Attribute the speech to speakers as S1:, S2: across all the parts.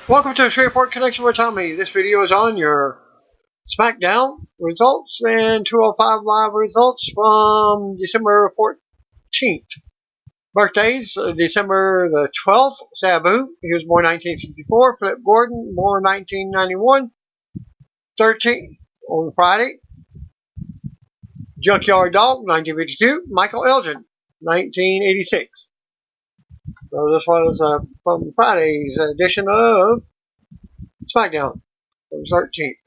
S1: Welcome to the Shreveport Connection with Tommy. This video is on your SmackDown results and 205 Live results from December 14th. Birthdays, December the 12th, Sabu. He was born 1964. Flip Gordon, born 1991. 13th on Friday. Junkyard Dog, 1952. Michael Elgin, 1986. So this was from Friday's edition of SmackDown. 13th.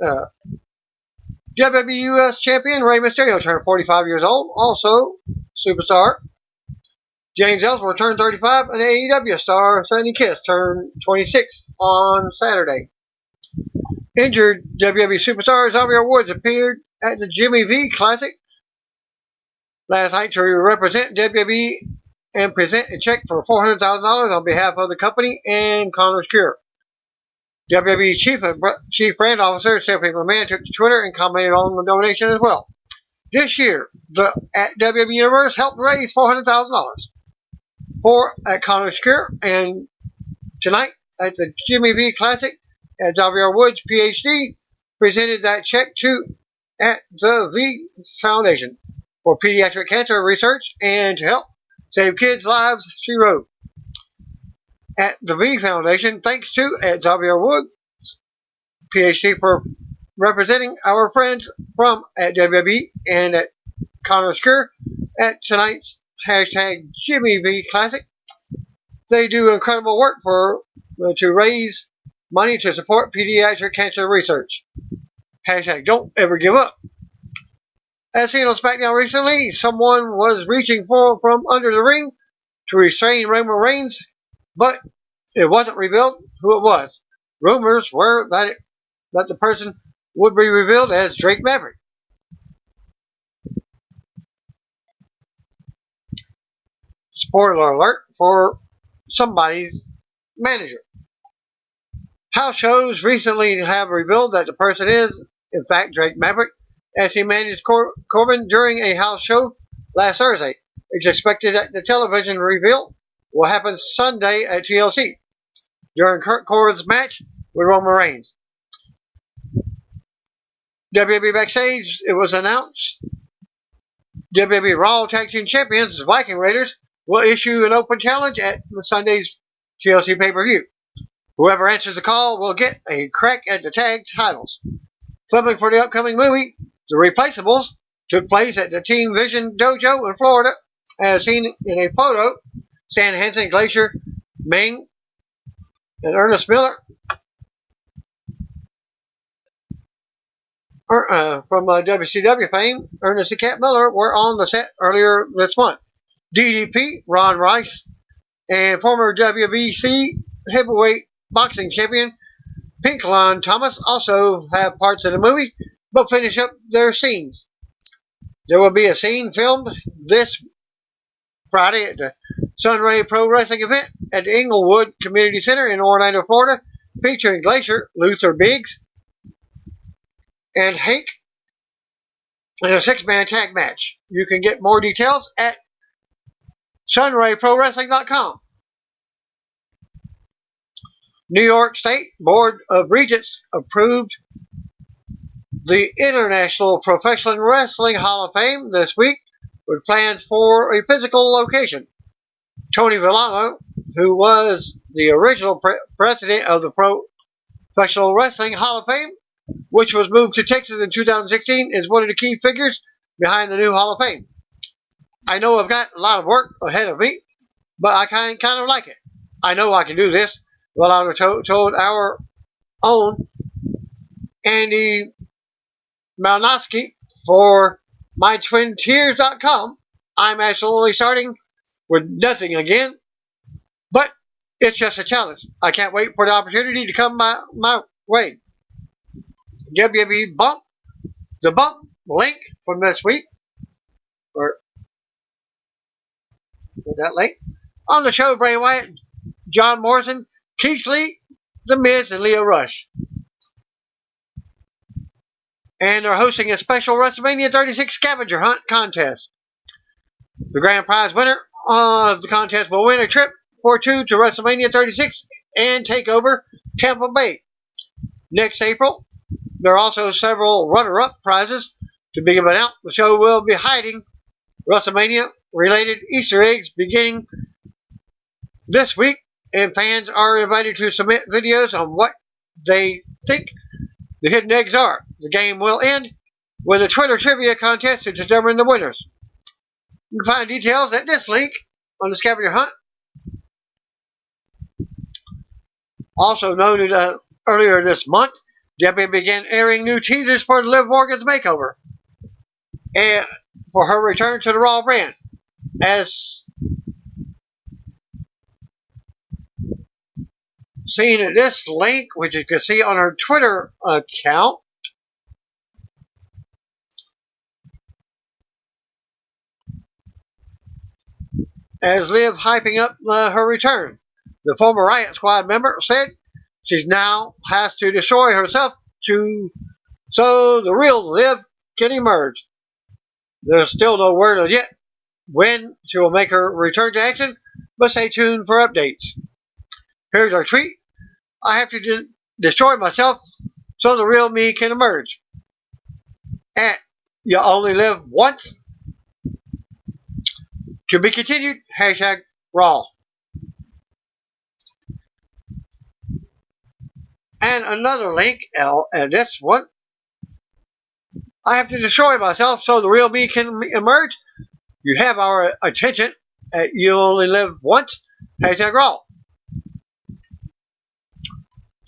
S1: WWE US Champion Rey Mysterio turned 45 years old. Also, superstar. James Ellsworth turned 35, and AEW star Sonny Kiss turned 26 on Saturday. Injured WWE superstar Xavier Woods appeared at the Jimmy V Classic last night to represent WWE and present a check for $400,000 on behalf of the company and Connor's Cure. WWE Chief Brand Officer Stephanie McMahon took to Twitter and commented on the donation as well. This year, the WWE Universe helped raise $400,000 for at Connor's Cure, and tonight at the Jimmy V Classic, Xavier Woods, PhD, presented that check to at the V Foundation for pediatric cancer research and to help save kids' lives, she wrote. At the V Foundation, thanks to Xavier Woods, PhD, for representing our friends from at WWE and at Connor's Cure at tonight's hashtag Jimmy V Classic. They do incredible work to raise money to support pediatric cancer research. Hashtag don't ever give up. As seen on SmackDown recently, someone was reaching from under the ring to restrain Roman Reigns, but it wasn't revealed who it was. Rumors were that the person would be revealed as Drake Maverick. Spoiler alert for somebody's manager. House shows recently have revealed that the person is, in fact, Drake Maverick, as he managed Corbin during a house show last Thursday. It's expected that the television reveal will happen Sunday at TLC during Corbin's match with Roman Reigns. WWE backstage, it was announced WWE Raw Tag Team Champions, Viking Raiders, will issue an open challenge at the Sunday's TLC pay-per-view. Whoever answers the call will get a crack at the tag titles. Filming for the upcoming movie, The Replaceables, took place at the Team Vision Dojo in Florida, as seen in a photo. Stan Hansen, Glacier, Ming, and Ernest Miller from WCW fame, Ernest and Cat Miller, were on the set earlier this month. DDP, Ron Rice, and former WBC heavyweight boxing champion Pinklon Thomas also have parts in the movie, but finish up their scenes. There will be a scene filmed this Friday at the Sunray Pro Wrestling event at the Inglewood Community Center in Orlando, Florida, featuring Glacier, Luther Biggs, and Hank in a 6-man tag match. You can get more details at sunrayprowrestling.com. New York State Board of Regents approved the International Professional Wrestling Hall of Fame this week with plans for a physical location. Tony Villano, who was the original president of the Professional Wrestling Hall of Fame, which was moved to Texas in 2016, is one of the key figures behind the new Hall of Fame. I know I've got a lot of work ahead of me, but I kind of like it. I know I can do this. Villano told our own Andy Malnowski for mytwintears.com, I'm actually starting with nothing again, but it's just a challenge. I can't wait for the opportunity to come my way. WWE Bump, the Bump link from this week, or that link, on the show, Bray Wyatt, John Morrison, Keith Lee, The Miz, and Leo Rush. And they're hosting a special WrestleMania 36 scavenger hunt contest. The grand prize winner of the contest will win a trip 2 to WrestleMania 36 and take over Tampa Bay. Next April, there are also several runner-up prizes to be given out. The show will be hiding WrestleMania-related Easter eggs beginning this week, and fans are invited to submit videos on what they think the hidden eggs are. The game will end with a Twitter trivia contest to determine the winners. You can find details at this link on the scavenger hunt. Also noted earlier this month, Debbie began airing new teasers for Liv Morgan's makeover and for her return to the Raw brand. As seen in this link, which you can see on her Twitter account, as Liv hyping up her return. The former Riot Squad member said she now has to destroy herself so the real Liv can emerge. There's still no word yet when she will make her return to action, but stay tuned for updates. Here's our tweet. I have to destroy myself so the real me can emerge. At You Only Live Once. To be continued, hashtag Raw. And another link, and this one. I have to destroy myself so the real me can emerge. You have our attention at You Only Live Once, hashtag Raw.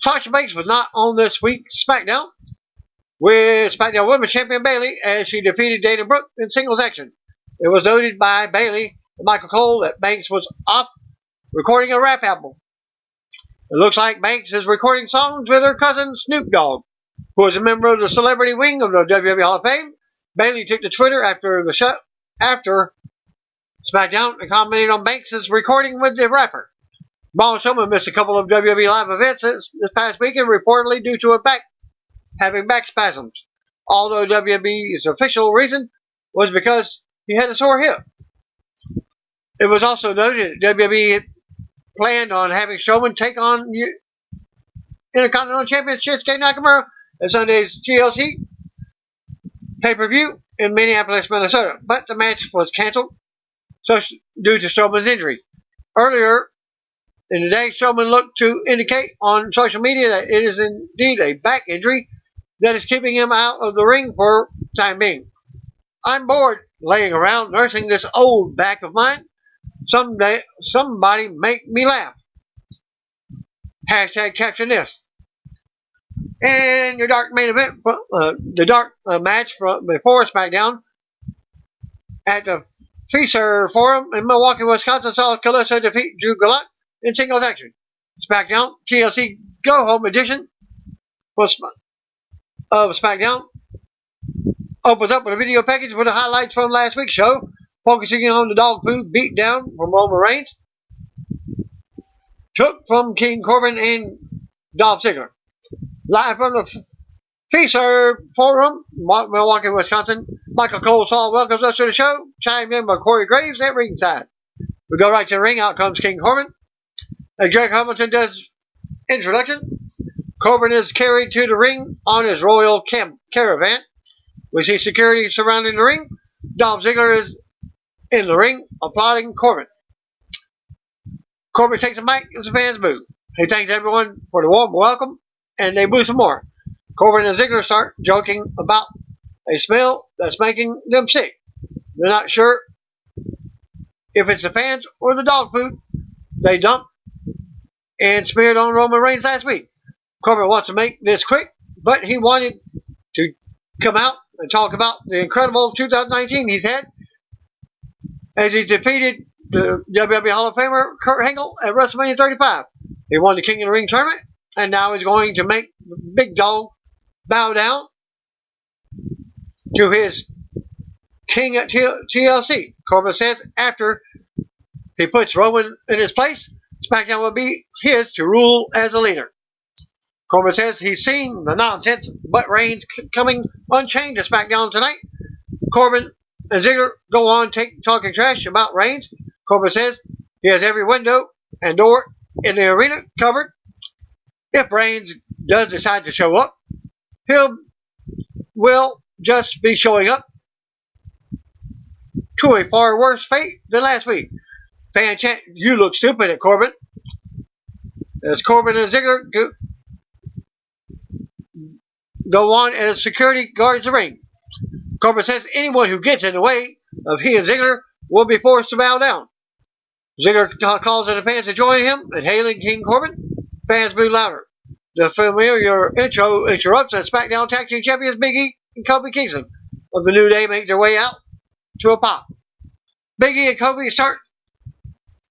S1: Sasha Banks was not on this week's SmackDown with SmackDown Women's Champion Bayley as she defeated Dana Brooke in singles action. It was noted by Bayley and Michael Cole that Banks was off recording a rap album. It looks like Banks is recording songs with her cousin Snoop Dogg, who is a member of the celebrity wing of the WWE Hall of Fame. Bayley took to Twitter after SmackDown and commented on Banks' recording with the rapper. Braun Strowman missed a couple of WWE live events this past weekend, reportedly due to having back spasms, although WWE's official reason was because he had a sore hip. It was also noted that WWE planned on having Strowman take on Intercontinental Champion Shinsuke Nakamura at Sunday's TLC pay-per-view in Minneapolis, Minnesota, but the match was canceled due to Strowman's injury. Earlier in the day, Strowman looked to indicate on social media that it is indeed a back injury that is keeping him out of the ring for the time being. I'm bored laying around nursing this old back of mine. Someday, somebody make me laugh. Hashtag caption this. And your dark main event, the dark match from before SmackDown at the Fisher Forum in Milwaukee, Wisconsin, saw Calissa defeat Drew Gulak in singles action. SmackDown TLC Go Home edition of SmackDown opens up with a video package with the highlights from last week's show, focusing on the dog food beatdown from Roman Reigns, took from King Corbin and Dolph Ziggler. Live from the Fisher Forum, Milwaukee, Wisconsin, Michael Cole welcomes us to the show, chimed in by Corey Graves at ringside. We go right to the ring. Out comes King Corbin. As Greg Hamilton does introduction, Corbin is carried to the ring on his royal caravan. We see security surrounding the ring. Dolph Ziggler is in the ring applauding Corbin. Corbin takes a mic as the fans boo. He thanks everyone for the warm welcome, and they boo some more. Corbin and Ziggler start joking about a smell that's making them sick. They're not sure if it's the fans or the dog food they dumped and smeared on Roman Reigns last week. Corbin wants to make this quick, but he wanted to come out and talk about the incredible 2019 he's had as he defeated the WWE Hall of Famer Kurt Angle at WrestleMania 35. He won the King of the Ring tournament, and now he's going to make the big dog bow down to his king at TLC. Corbin says after he puts Roman in his place, SmackDown will be his to rule as a leader. Corbin says he's seen the nonsense, but Reigns coming unchained to SmackDown tonight. Corbin and Ziggler go on talking trash about Reigns. Corbin says he has every window and door in the arena covered. If Reigns does decide to show up, will just be showing up to a far worse fate than last week. Fan chant, "You look stupid" at Corbin. As Corbin and Ziggler go on as security guards the ring. Corbin says anyone who gets in the way of he and Ziggler will be forced to bow down. Ziggler calls on the fans to join him in hailing King Corbin. Fans boo louder. The familiar intro interrupts as SmackDown Tag Team Champions Big E and Kofi Kingston of the New Day make their way out to a pop. Big E and Kofi start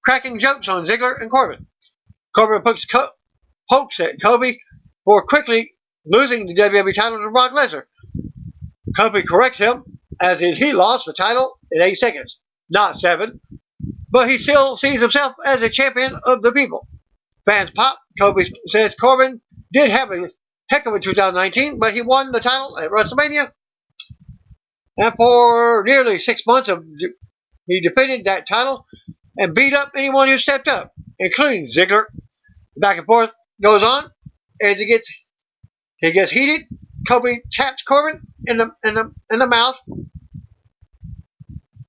S1: cracking jokes on Ziggler and Corbin. Corbin pokes at Kofi for quickly losing the WWE title to Brock Lesnar. Kofi corrects him as he lost the title in 8 seconds, not 7, but he still sees himself as a champion of the people. Fans pop. Kofi says Corbin did have a heck of a 2019, but he won the title at WrestleMania, and for nearly 6 months he defended that title and beat up anyone who stepped up, including Ziggler. Back and forth goes on as he gets heated. Kofi taps Corbin in the mouth,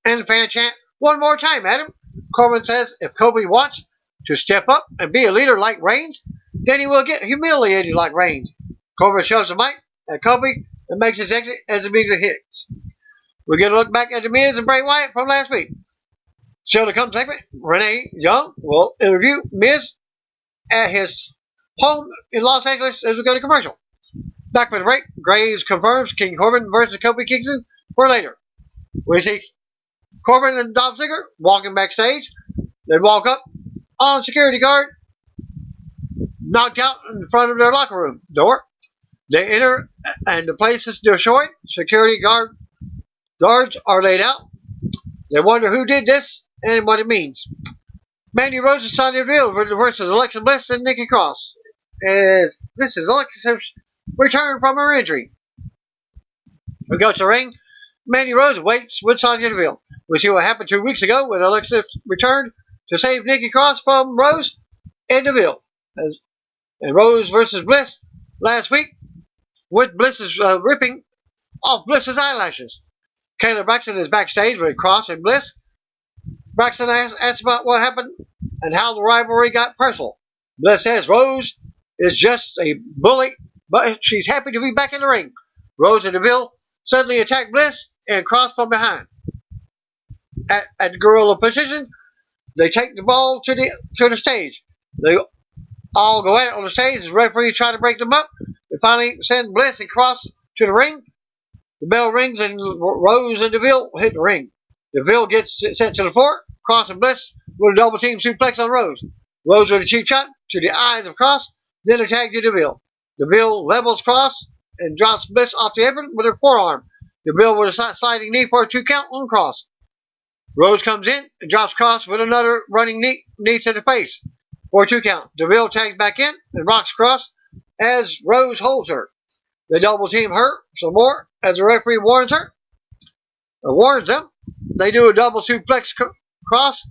S1: and the fan chant, "One more time, Adam." Corbin says if Kofi wants to step up and be a leader like Reigns, then he will get humiliated like Reigns. Corbin shoves the mic at Kofi and makes his exit as the music hits. We get a look back at The Miz and Bray Wyatt from last week. Still to come segment, Renee Young will interview Miz at his home in Los Angeles as we go to commercial. Back for the break, Graves confirms King Corbin versus Kofi Kingston for later. We see Corbin and Dolph Ziggler walking backstage. They walk up on security guard, knocked out in front of their locker room door. They enter and the place is destroyed. Security guards are laid out. They wonder who did this and what it means. Mandy Rose and Sonya Deville versus Alexa Bliss and Nikki Cross. This is Alexa's return from her injury. We go to the ring. Mandy Rose waits with Sonya Deville. We see what happened 2 weeks ago when Alexa returned to save Nikki Cross from Rose and Deville. And Rose versus Bliss last week with Bliss's ripping off Bliss's eyelashes. Kayla Braxton is backstage with Cross and Bliss. Braxton asks about what happened and how the rivalry got personal. Bliss says Rose is just a bully, but she's happy to be back in the ring. Rose and Deville suddenly attack Bliss and Cross from behind. At the gorilla position, they take the ball to the stage. They all go at it on the stage. The referee try to break them up. They finally send Bliss and Cross to the ring. The bell rings and Rose and Deville hit the ring. Deville gets sent to the floor. Cross and Bliss with a double team suplex on Rose. Rose with a cheap shot to the eyes of Cross, then a tag to Deville. Deville levels Cross and drops Bliss off the apron with her forearm. Deville with a sliding knee for a 2 count on Cross. Rose comes in and drops Cross with another running knee to the face for a 2 count. Deville tags back in and rocks Cross as Rose holds her. They double team her some more as the referee warns them. They do a double suplex Cross,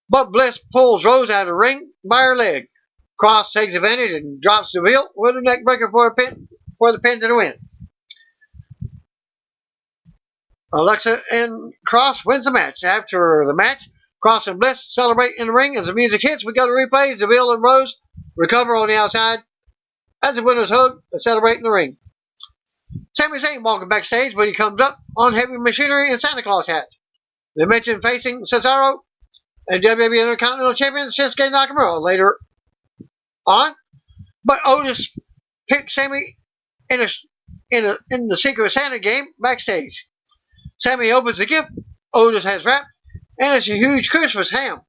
S1: but Bliss pulls Rose out of the ring by her leg. Cross takes advantage and drops Deville with a neck breaker for the pin to the win. Alexa and Cross wins the match. After the match, Cross and Bliss celebrate in the ring as the music hits. We go to replays. Deville and Rose recover on the outside as the winners hug and celebrate in the ring. Sami Zayn walking backstage when he comes up on heavy machinery and Santa Claus hats. They mention facing Cesaro and WWE Intercontinental Champion Shinsuke Nakamura later on, but Otis picked Sami in the Secret Santa game backstage. Sami opens the gift Otis has wrapped, and it's a huge Christmas ham.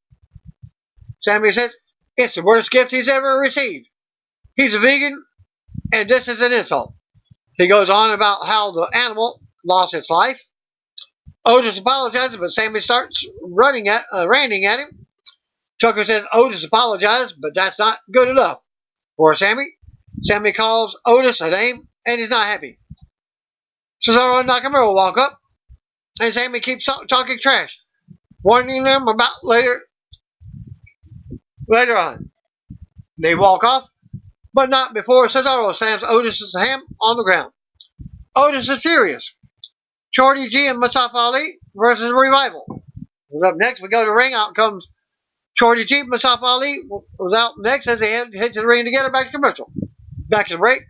S1: Sami says it's the worst gift he's ever received. He's a vegan, and this is an insult. He goes on about how the animal lost its life. Otis apologizes, but Sami starts ranting at him. Tucker says Otis apologized, but that's not good enough for Sami. Sami calls Otis a name, and he's not happy. Cesaro and Nakamura walk up, and Sami keeps talking trash, warning them about later Later on, they walk off, but not before Cesaro slams Otis's ham on the ground. Otis is serious. Shorty G and Mustafa Ali versus Revival. Up next, we go to the ring. Out comes Shorty G. Mustafa Ali was out next as they head to the ring together. Back to commercial. Back to the break.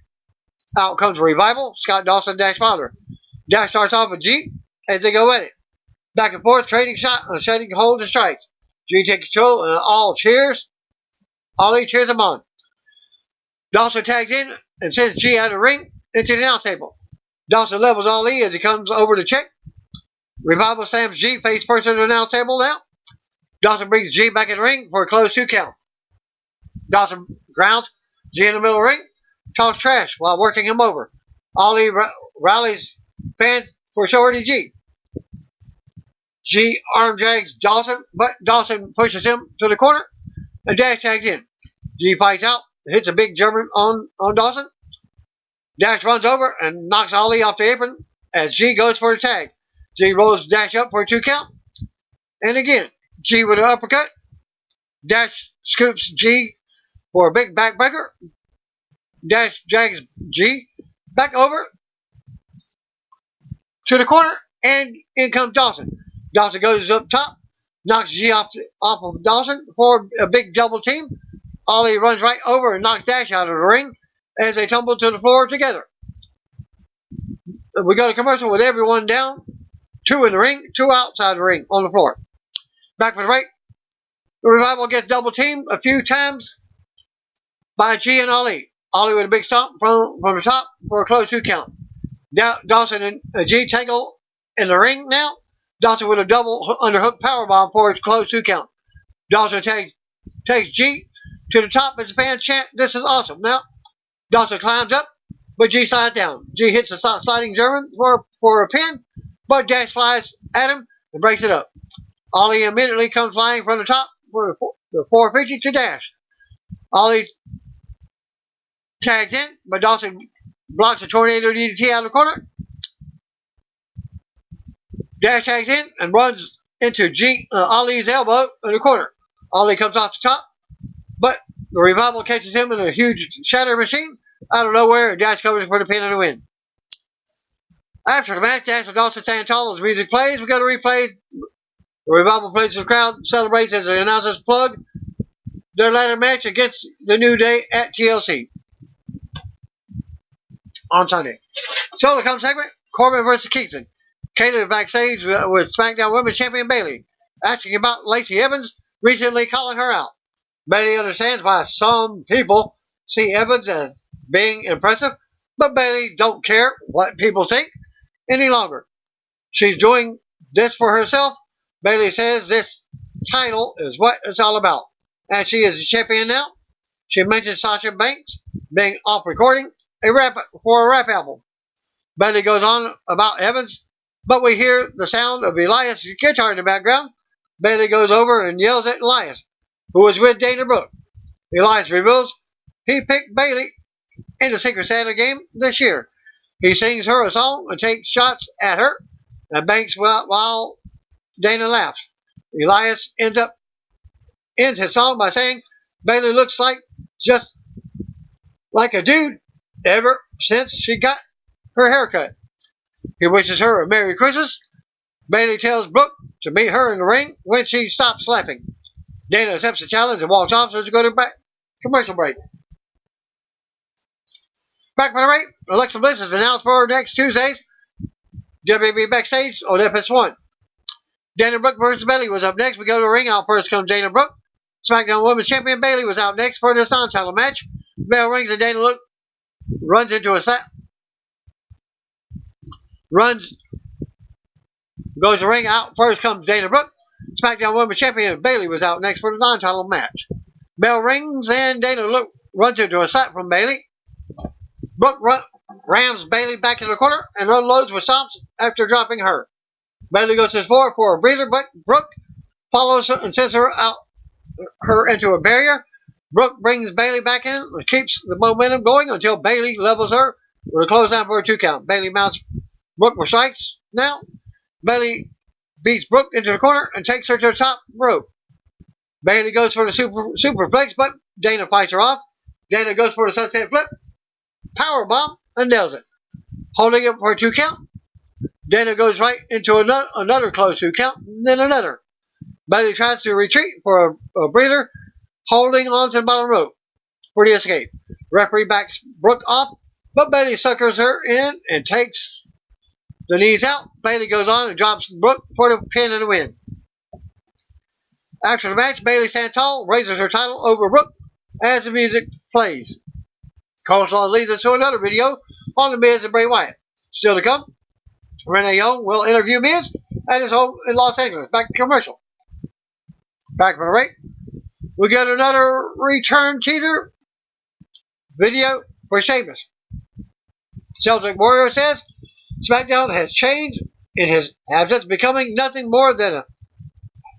S1: Out comes Revival. Scott Dawson, Dash Father. Dash starts off with G as they go at it. Back and forth, trading holds and strikes. G takes control and all cheers. Ali cheers him on. Dawson tags in and sends G out of the ring into the announce table. Dawson levels Ali as he comes over to check. Revival slams G face first into the announce table now. Dawson brings G back in the ring for a close 2 count. Dawson grounds G in the middle of the ring, talks trash while working him over. Ali rallies fans for Shorty G. G arm drags Dawson, but Dawson pushes him to the corner and Dash tags in. G fights out, hits a big German on Dawson. Dash runs over and knocks Ali off the apron as G goes for a tag. G rolls Dash up for a 2 count. And again, G with an uppercut. Dash scoops G for a big backbreaker. Dash drags G back over to the corner, and in comes Dawson. Dawson goes up top, knocks G off of Dawson for a big double team. Ali runs right over and knocks Dash out of the ring as they tumble to the floor together. We go to commercial with everyone down. 2 in the ring, 2 outside the ring on the floor. Back for the break. The Revival gets double teamed a few times by G and Ali. Ali with a big stomp from the top for a close 2 count. Dawson and G tangle in the ring now. Dawson with a double underhook powerbomb for a close 2 count. Dawson takes G to the top as the fans chant, "This is awesome." Now, Dawson climbs up, but G slides down. G hits a sliding German for a pin, but Dash flies at him and breaks it up. Ali immediately comes flying from the top for the 450 to Dash. Ali tags in, but Dawson blocks a tornado DDT out of the corner. Dash tags in and runs into Ali's elbow in the corner. Ali comes off the top, but the Revival catches him in a huge shatter machine out of nowhere, and Dash covers for the pin and the win. After the match, Dash and Dawson stand tall as music plays. We got to replay. The Revival plays to the crowd, celebrates as the announcers plug their ladder match against the New Day at TLC on Sunday. So the come segment, Corbin versus Kingston. Kayla backstage with SmackDown Women's Champion Bayley, asking about Lacey Evans recently calling her out. Bayley understands why some people see Evans as being impressive, but Bayley don't care what people think any longer. She's doing this for herself. Bayley says this title is what it's all about, and she is a champion now. She mentioned Sasha Banks being off recording for a rap album. Bayley goes on about Evans, but we hear the sound of Elias' guitar in the background. Bayley goes over and yells at Elias, who is with Dana Brooke. Elias reveals he picked Bayley in the Secret Santa game this year. He sings her a song and takes shots at her and Banks while Dana laughs. Elias ends his song by saying Bayley looks just like a dude ever since she got her haircut. He wishes her a Merry Christmas. Bayley tells Brooke to meet her in the ring when she stops slapping. Dana accepts the challenge and walks off so to go to commercial break. Back for the break, Alexa Bliss is announced for next Tuesday's WWE Backstage on FS1. Dana Brooke versus Bayley was up next. We go to the ring. Out first comes Dana Brooke. SmackDown Women's Champion Bayley was out next for this non-title match. Bell rings and Dana runs into a slap. Goes to the ring. Out first comes Dana Brooke. SmackDown Women's Champion Bayley was out next for the non-title match. Bell rings and Dana runs into a slap from Bayley. Brooke rams Bayley back in the corner and unloads with stomps after dropping her. Bayley goes to the floor for a breather, but Brooke follows her and sends her into a barrier. Brooke brings Bayley back in and keeps the momentum going until Bayley levels her with a clothesline for a 2 count. Bayley mounts Brooke with strikes. Now, Bayley beats Brooke into the corner and takes her to the top rope. Bailey goes for the superplex, but Dana fights her off. Dana goes for the sunset flip, power bomb, and nails it, holding it for a 2 count. Dana goes right into another close 2 count, then another. Bailey tries to retreat for a breather, holding on to the bottom rope for the escape. Referee backs Brooke off, but Bailey suckers her in and takes the knees out. Bailey goes on and drops Brooke for the pin and the win. After the match, Bailey stands tall, raises her title over Brooke as the music plays. Coleslaw leads us to another video on The Miz and Bray Wyatt. Still to come, Renee Young will interview Miz at his home in Los Angeles. Back to commercial. Back from the break, we get another return teaser video for Sheamus. Celtic Warrior says SmackDown has changed in his absence, becoming nothing more than a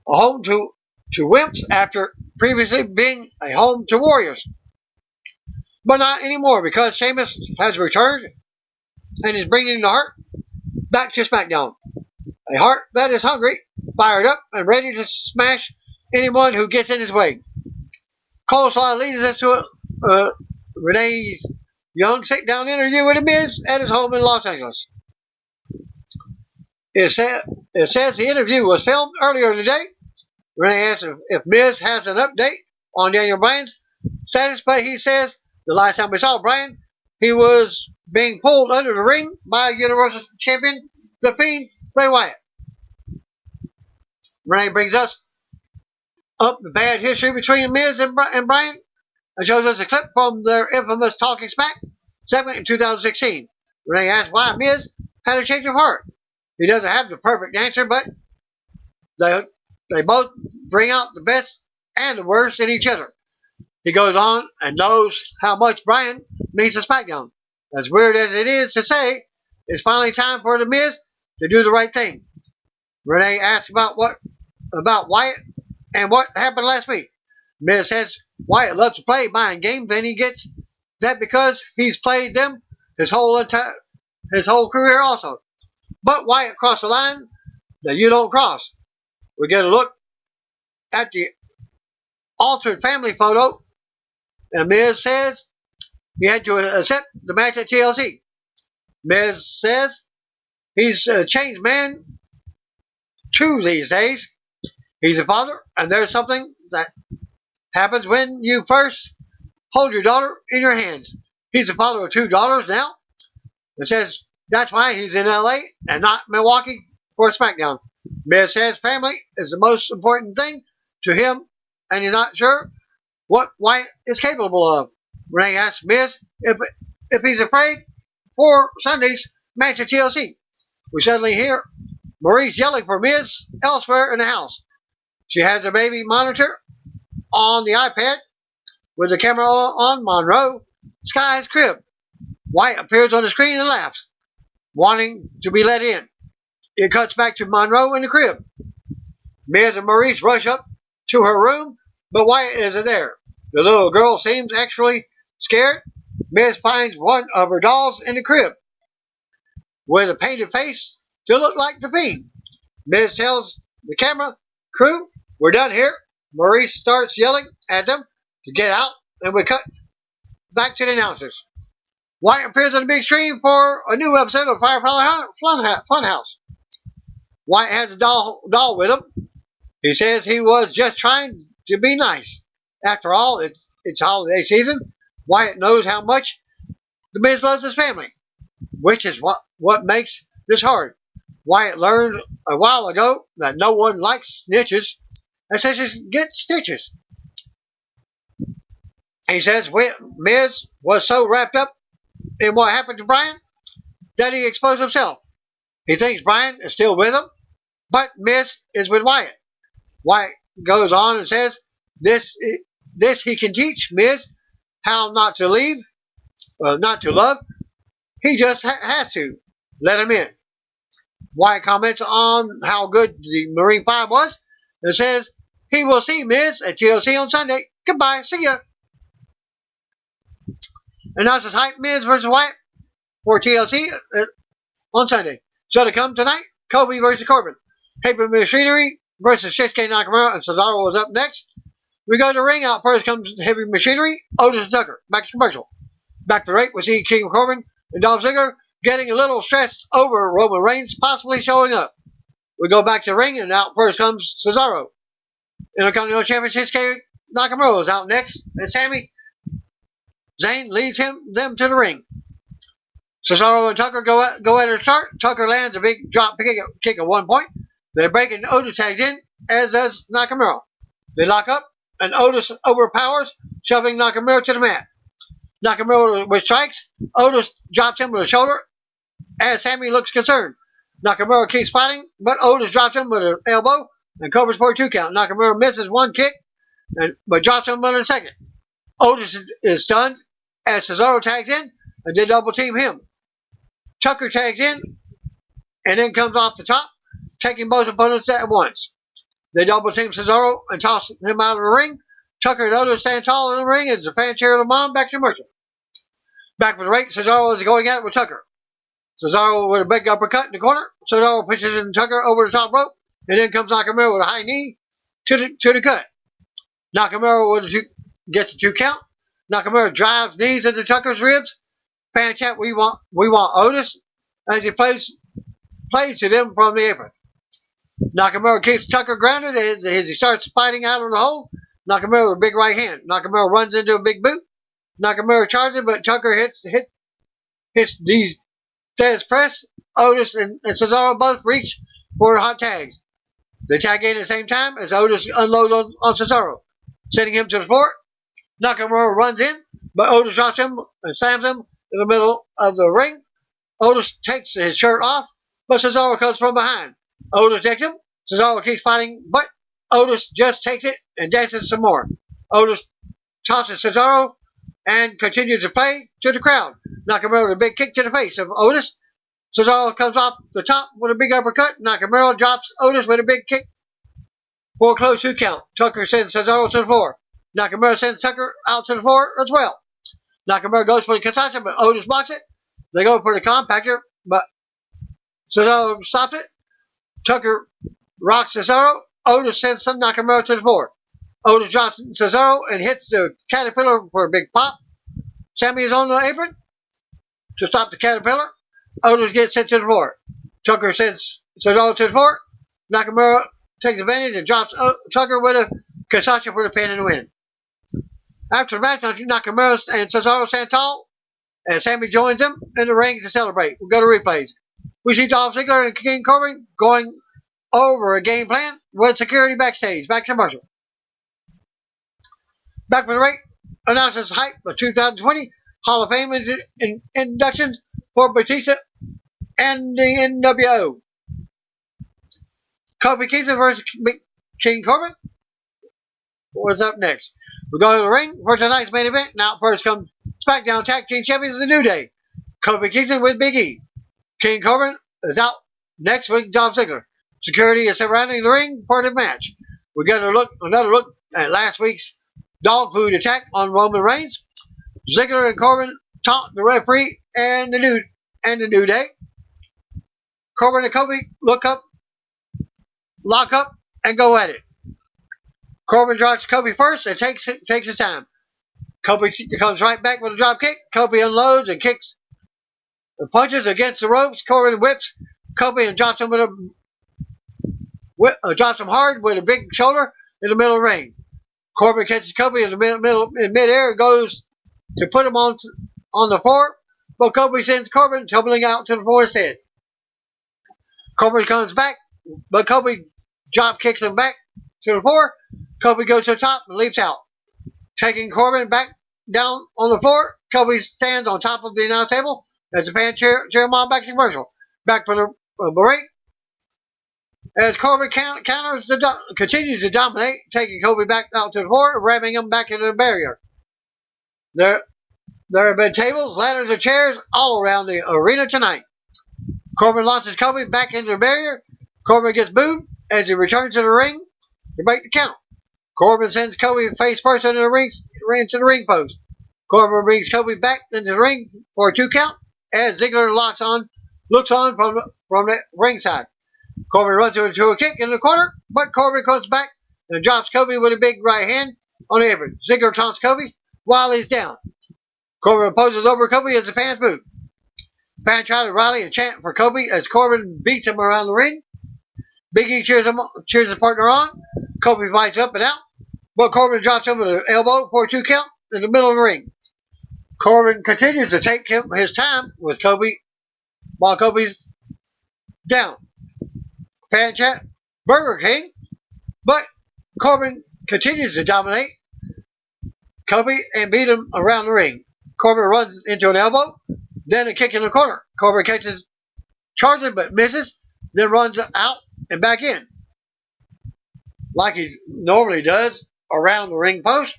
S1: home to wimps after previously being a home to warriors. But not anymore, because Sheamus has returned and is bringing the heart back to SmackDown. A heart that is hungry, fired up, and ready to smash anyone who gets in his way. Coleslaw leads us to Renee Young sit-down interview with The Miz at his home in Los Angeles. It says the interview was filmed earlier today. Renee asks if Miz has an update on Daniel Bryan's status, but he says the last time we saw Bryan, he was being pulled under the ring by Universal Champion, The Fiend, Bray Wyatt. Renee brings us up the bad history between Miz and Bryan and shows us a clip from their infamous Talking Smack segment in 2016. Renee asks why Miz had a change of heart. He doesn't have the perfect answer, but they both bring out the best and the worst in each other. He goes on and knows how much Bryan means to SmackDown. As weird as it is to say, it's finally time for The Miz to do the right thing. Renee asks about Wyatt and what happened last week. Miz says Wyatt loves to play mind games, and he gets that because he's played them his whole career also. But Wyatt crossed a line that you don't cross. We get a look at the altered family photo, and Miz says he had to accept the match at TLC. Miz says he's a changed man too these days. He's a father, and there's something that happens when you first hold your daughter in your hands. He's a father of 2 daughters now, and says that's why he's in LA and not Milwaukee for SmackDown. Miz says family is the most important thing to him, and you're not sure what Wyatt is capable of. Renee asks Miz if he's afraid for Sunday's match at TLC. We suddenly hear Maurice yelling for Miz elsewhere in the house. She has a baby monitor on the iPad with the camera on Monroe Sky's crib. Wyatt appears on the screen and laughs, wanting to be let in. It cuts back to Monroe in the crib. Miz and Maurice rush up to her room, but Wyatt isn't there. The little girl seems actually scared. Miz finds one of her dolls in the crib with a painted face to look like the Fiend. Miz tells the camera crew, "We're done here." Maurice starts yelling at them to get out, and we cut back to the announcers. Wyatt appears on the big screen for a new episode of Firefly Funhouse. Wyatt has a doll with him. He says he was just trying to be nice. After all, it's holiday season. Wyatt knows how much The Miz loves his family, which is what makes this hard. Wyatt learned a while ago that no one likes snitches, and snitches get stitches. He says Miz was so wrapped up in what happened to Bryan that he exposed himself. He thinks Bryan is still with him, but Miz is with Wyatt. Wyatt goes on and says this he can teach Miz how not to love. He just has to let him in. Wyatt comments on how good the Marine 5 was and says he will see Miz at TLC on Sunday. Goodbye. See ya. Announces hype Miz versus Wyatt for TLC on Sunday. So to come tonight, Kobe versus Corbin. Paper Machinery versus Shinsuke Nakamura and Cesaro is up next. We go to the ring. Out first comes Heavy Machinery, Otis and Tucker. Back to commercial. Back to the rate, we see King Corbin and Dolph Ziggler getting a little stressed over Roman Reigns possibly showing up. We go back to the ring, and out first comes Cesaro. Intercontinental Championship, Nakamura is out next, and Sami Zayn leads them to the ring. Cesaro and Tucker go at a start. Tucker lands a big drop kick at 1 point. They break and Otis tags in, as does Nakamura. They lock up, and Otis overpowers, shoving Nakamura to the mat. Nakamura with strikes. Otis drops him with a shoulder, as Sami looks concerned. Nakamura keeps fighting, but Otis drops him with an elbow and covers for a 2 count. Nakamura misses one kick, but drops him with a second. Otis is stunned as Cesaro tags in, and they double team him. Tucker tags in, and then comes off the top, taking both opponents at once. They double team Cesaro and toss him out of the ring. Tucker and Otis stand tall in the ring as the fan cheer them on. Back to commercial. Back for the rate, Cesaro is going at it with Tucker. Cesaro with a big uppercut in the corner. Cesaro pushes in Tucker over the top rope, and then comes Nakamura with a high knee to the cut. Nakamura gets a 2 count. Nakamura drives knees into Tucker's ribs. Fan chat, we want Otis, as he plays to them from the apron. Nakamura keeps Tucker grounded as he starts fighting out of the hole. Nakamura with a big right hand. Nakamura runs into a big boot. Nakamura charges, but Tucker hits these Death press. Otis and Cesaro both reach for hot tags. They tag in at the same time as Otis unloads on Cesaro, sending him to the floor. Nakamura runs in, but Otis drops him and slams him in the middle of the ring. Otis takes his shirt off, but Cesaro comes from behind. Otis takes him. Cesaro keeps fighting, but Otis just takes it and dances some more. Otis tosses Cesaro and continues to play to the crowd. Nakamura with a big kick to the face of Otis. Cesaro comes off the top with a big uppercut. Nakamura drops Otis with a big kick for a close 2 count. Tucker sends Cesaro to the floor. Nakamura sends Tucker out to the floor as well. Nakamura goes for the Kasasha, but Otis blocks it. They go for the compactor, but Cesaro stops it. Tucker rocks Cesaro. Otis sends Nakamura to the floor. Otis drops Cesaro and hits the Caterpillar for a big pop. Sami is on the apron to stop the Caterpillar. Otis gets sent to the floor. Tucker sends Cesaro to the floor. Nakamura takes advantage and drops Tucker with a Kasasha for the pin and the win. After the match, Nakamura and Cesaro stand tall, and Sami joins them in the ring to celebrate. We'll go to replays. We see Dolph Ziggler and King Corbin going over a game plan with security backstage. Back to commercial. Back for the rate. Announces hype of 2020 Hall of Fame inductions for Batista and the NWO. Kofi Kingston versus King Corbin. What's up next? We're going to the ring for tonight's main event. Now first comes SmackDown Tag Team Champions The New Day. Kofi Kingston with Big E. King Corbin is out next with Dolph Ziggler. Security is surrounding the ring for the match. We get another look at last week's dog food attack on Roman Reigns. Ziggler and Corbin taunt the referee and the New Day. Corbin and Kofi lock up, and go at it. Corbin drops Kofi first and takes his time. Kofi comes right back with a drop kick. Kofi unloads and kicks and punches against the ropes. Corbin whips Kofi and drops him drops him hard with a big shoulder in the middle of the ring. Corbin catches Kofi in midair and goes to put him on the floor, but Kofi sends Corbin tumbling out to the floor instead. Corbin comes back, but Kofi drop kicks him back to the floor. Kofi goes to the top and leaps out. Taking Corbin back down on the floor, Kofi stands on top of the announce table as the fan cheer him on back to commercial. Back for the break. As Corbin continues to dominate, taking Kofi back out to the floor, ramming him back into the barrier. There have been tables, ladders, and chairs all around the arena tonight. Corbin launches Kofi back into the barrier. Corbin gets booed as he returns to the ring to break the count. Corbin sends Kofi face first into the ring post. Corbin brings Kofi back into the ring for a 2 count as Ziggler looks on from the ringside. Corbin runs into a kick in the corner, but Corbin comes back and drops Kofi with a big right hand on the apron. Ziggler taunts Kobe while he's down. Corbin poses over Kobe as the fans move. Fans try to rally and chant for Kobe as Corbin beats him around the ring. Big E cheers his partner on. Kobe fights up and out, but Corbin drops him with an elbow for a 2 count in the middle of the ring. Corbin continues to take his time with Kobe while Kobe's down. Fan chant, Burger King, but Corbin continues to dominate Kobe and beat him around the ring. Corbin runs into an elbow, then a kick in the corner. Corbin charges but misses, then runs out and back in, like he normally does around the ring post.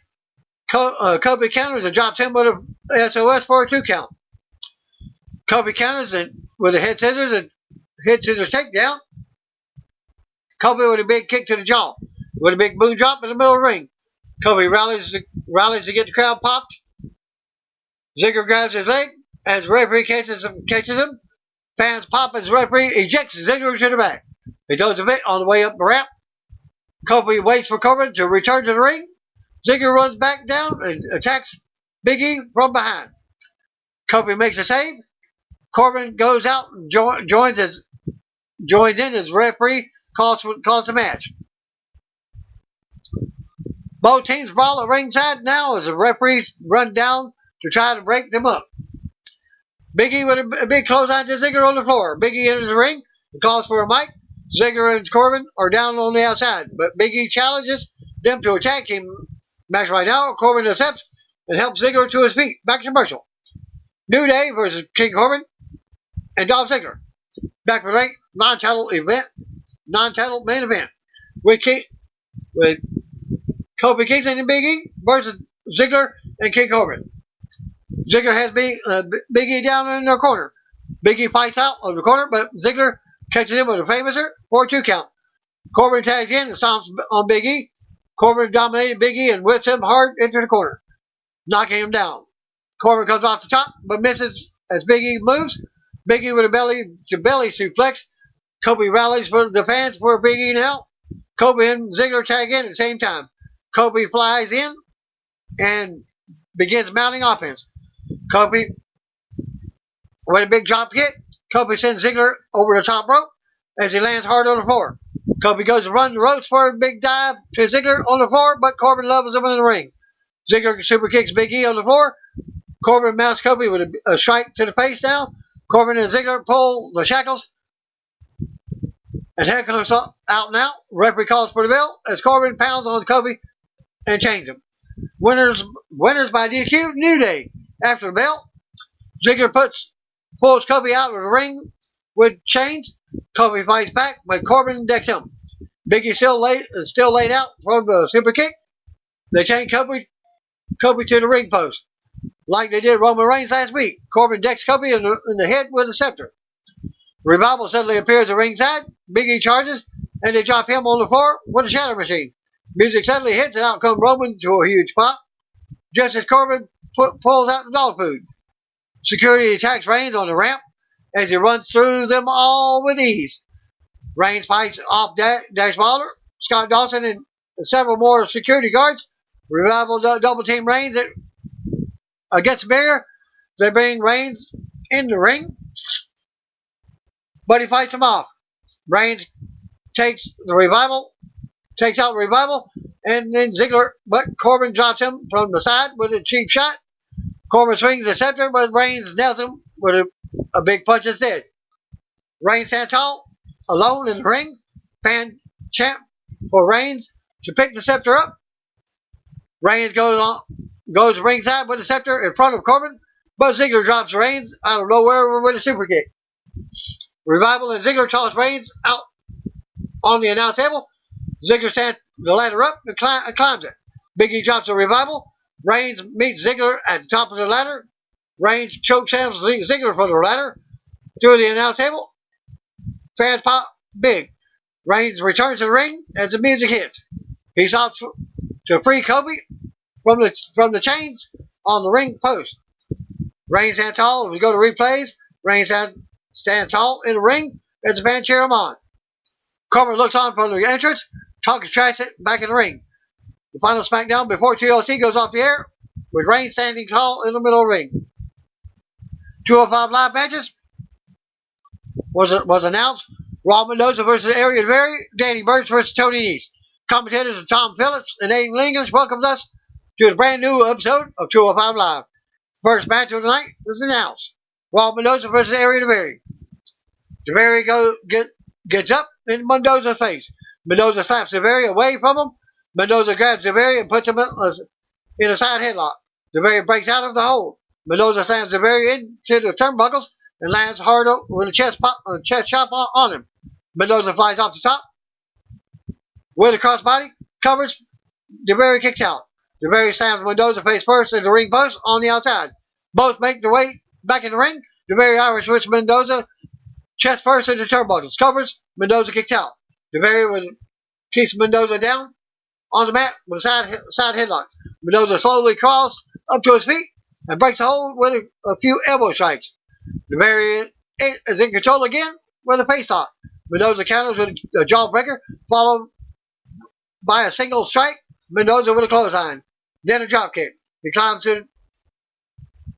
S1: Kobe counters and drops him with a SOS for a 2 count. Kobe counters with a head scissors and head scissors takedown. Kobe with a big kick to the jaw, with a big boom drop in the middle of the ring. Kobe rallies to get the crowd popped. Ziggler grabs his leg as the referee catches him. Fans pop as the referee ejects Ziggler to the back. He does a bit on the way up the ramp. Kobe waits for Corbin to return to the ring. Ziggler runs back down and attacks Big E from behind. Kobe makes a save. Corbin goes out and joins in as referee calls the match. Both teams brawl at ringside now as the referees run down to try to break them up. Big E with a big clothesline to Ziggler on the floor. Big E enters the ring and calls for a mic. Ziggler and Corbin are down on the outside, but Big E challenges them to a tag team match right now. Corbin accepts and helps Ziggler to his feet. Back to commercial. New Day versus King Corbin and Dolph Ziggler. Back for the non-title main event with Kofi Kingston and Big E versus Ziggler and King Corbin. Ziggler has Big E down in their corner. Big E fights out of the corner, but Ziggler catches him with a famouser for a 2 count. Corbin tags in and stomps on Big E. Corbin dominated Big E and whips him hard into the corner, knocking him down. Corbin comes off the top, but misses as Big E moves. Big E with a belly-to-belly suplex. Kobe rallies for the fans for Big E now. Kobe and Ziggler tag in at the same time. Kobe flies in and begins mounting offense. Kobe with a big drop kick. Kobe sends Ziggler over the top rope as he lands hard on the floor. Kobe goes to run the ropes for a big dive to Ziggler on the floor, but Corbin levels him in the ring. Ziggler super kicks Big E on the floor. Corbin mounts Kobe with a strike to the face now. Corbin and Ziggler pull the shackles. And head comes out now. Referee calls for the bell as Corbin pounds on Kobe and chains him. Winners by DQ, New Day. After the bell, Ziggler pulls Kobe out of the ring with chains. Kobe fights back, but Corbin decks him. Big E still laid out from the super kick. They chain Kobe to the ring post, like they did Roman Reigns last week. Corbin decks Kobe in the head with a scepter. Revival suddenly appears at ringside. Big E charges, and they drop him on the floor with a shatter machine. Music suddenly hits, and out comes Roman to a huge pop, just as Corbin pulls out the dog food. Security attacks Reigns on the ramp as he runs through them all with ease. Reigns fights off Dash Wilder, Scott Dawson, and several more security guards. Revival double team Reigns against the barrier. They bring Reigns in the ring, but he fights him off. Reigns takes out the Revival, and then Ziggler, but Corbin drops him from the side with a cheap shot. Corbin swings the scepter, but Reigns nails him with a big punch instead. Reigns stands tall, alone in the ring. Fan chant for Reigns to pick the scepter up. Reigns goes ringside with the scepter in front of Corbin, but Ziggler drops Reigns out of nowhere with a super kick. Revival and Ziggler toss Reigns out on the announce table. Ziggler stands the ladder up and climbs it. Big E drops the Revival. Reigns meets Ziggler at the top of the ladder. Reigns chokeslams Ziggler from the ladder through the announce table. Fans pop big. Reigns returns to the ring as the music hits. He stops to free Kobe from the chains on the ring post. Reigns stands tall. We go to replays. Reigns stands tall in the ring as the fans cheer him on. Corbin looks on from the entrance, talking trash back in the ring. The final SmackDown before TLC goes off the air, with Reigns standing tall in the middle of the ring. 205 Live matches was announced. Raw Mendoza versus Arian Very, Danny Burch versus Tony Nese. Commentators are Tom Phillips and Aiden Lingus welcomes us to a brand new episode of 205 Live. First match of the night is announced. Raw Mendoza versus Arian Very. Very gets up in Mendoza's face. Mendoza slaps Very away from him. Mendoza grabs Very and puts him in a side headlock. Very breaks out of the hold. Mendoza slams Very into the turnbuckles and lands hard with a chest chop on him. Mendoza flies off the top with a crossbody, covers. Very kicks out. Very slams Mendoza face first in the ring post on the outside. Both make their way back in the ring. Very Irish whips Mendoza chest first in the turnbuckles, covers. Mendoza kicks out. Very keeps Mendoza down on the mat with a side headlock. Mendoza slowly crawls up to his feet and breaks the hold with a few elbow strikes. Very is in control again with a face lock. Mendoza counters with a jawbreaker, followed by a single strike. Mendoza with a clothesline, then a drop kick. He climbs to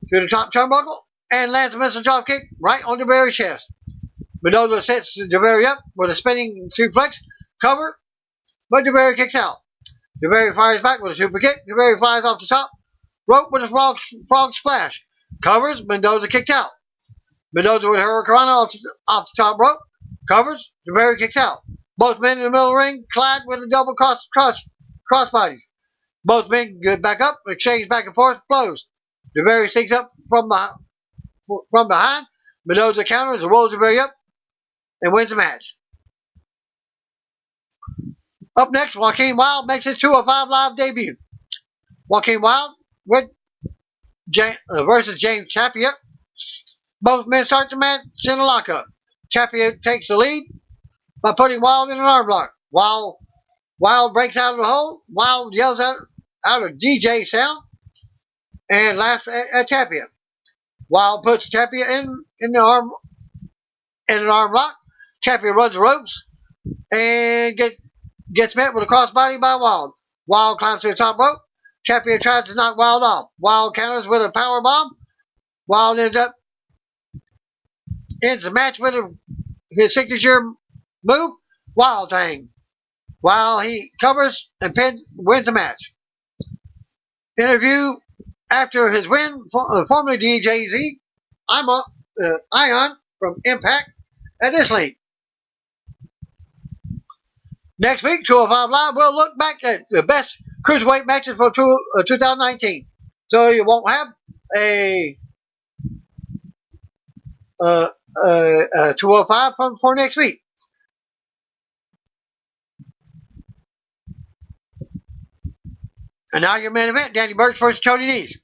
S1: the top turnbuckle and lands a missile drop kick right on Very chest. Mendoza sets Very up with a spinning suplex cover, but Very kicks out. Very fires back with a super kick. Very flies off the top rope with a frog splash. Covers. Mendoza kicked out. Mendoza with a hurricane off the top rope. Covers. Very kicks out. Both men in the middle of the ring collide with a double crossbodies. Both men get back up, exchange back and forth, blows. Very sneaks up from behind. Mendoza counters and rolls Very up and wins the match. Up next, Joaquin Wilde makes his 205 Live debut. Joaquin Wilde versus James Tapia. Both men start the match in a lockup. Tapia takes the lead by putting Wilde in an arm lock. Wilde breaks out of the hole. Wilde yells out a DJ sound and laughs at Tapia. Wilde puts Tapia in an arm lock. Tapia runs the ropes and gets met with a crossbody by Wilde. Wilde climbs to the top rope. Tapia tries to knock Wilde off. Wilde counters with a power bomb. Wilde ends the match with his signature move, Wild Thing. While he covers and wins the match. Interview after his win, formerly DJZ, Ion from Impact at this link. Next week, 205 Live, we'll look back at the best cruiserweight matches for 2019. So you won't have a 205 for next week. And now your main event, Danny Burch versus Tony Nese.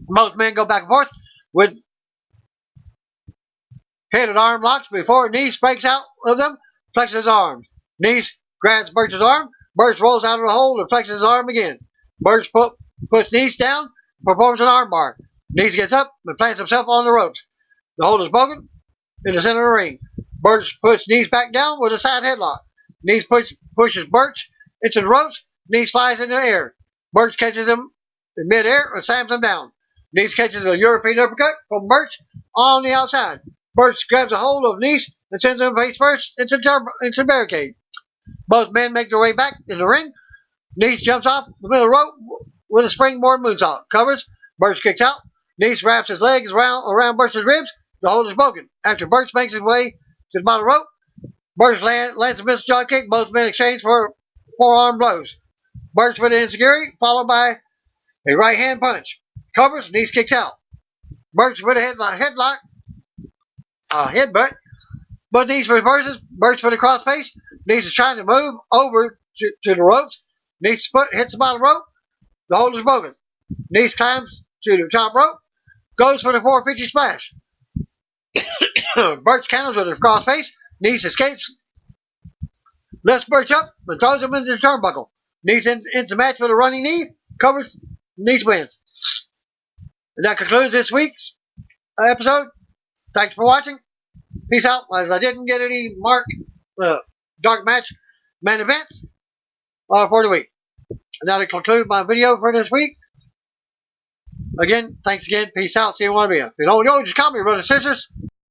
S1: Both men go back and forth with head and arm locks before Nese breaks out of them, flexes his arms. Nese grabs Burch's arm. Burch rolls out of the hole and flexes his arm again. Burch puts Nese down, performs an arm bar. Nese gets up and plants himself on the ropes. The hold is broken in the center of the ring. Burch puts Nese back down with a side headlock. Nese pushes Burch into the ropes. Nese flies into the air. Burch catches him in midair and slams him down. Nese catches a European uppercut from Burch on the outside. Burch grabs a hold of Nese and sends him face first into the barricade. Both men make their way back in the ring. Nese jumps off the middle rope with a springboard moonsault. Covers. Burch kicks out. Nese wraps his legs around Burch's ribs. The hold is broken. After Burch makes his way to the bottom rope, Burch lands a missile jaw kick. Both men exchange for forearm blows. Burch with an enziguri, followed by a right hand punch. Covers. Nese kicks out. Burch with a headbutt. But Nese reverses. Burch with a crossface. Nese is trying to move over to the ropes. Nese's foot hits the bottom rope. The hold is broken. Nese climbs to the top rope. Goes for the 450 splash. Burch counters with a crossface. Nese escapes. Lifts Burch up and throws him into the turnbuckle. Nese ends the match with a running knee. Covers. Nese wins. And that concludes this week's episode. Thanks for watching. Peace out. As I didn't get any dark match main events for the week. And that'll conclude my video for this week. Again, thanks again. Peace out. See you one of you. If you don't know, just call me, brothers and sisters.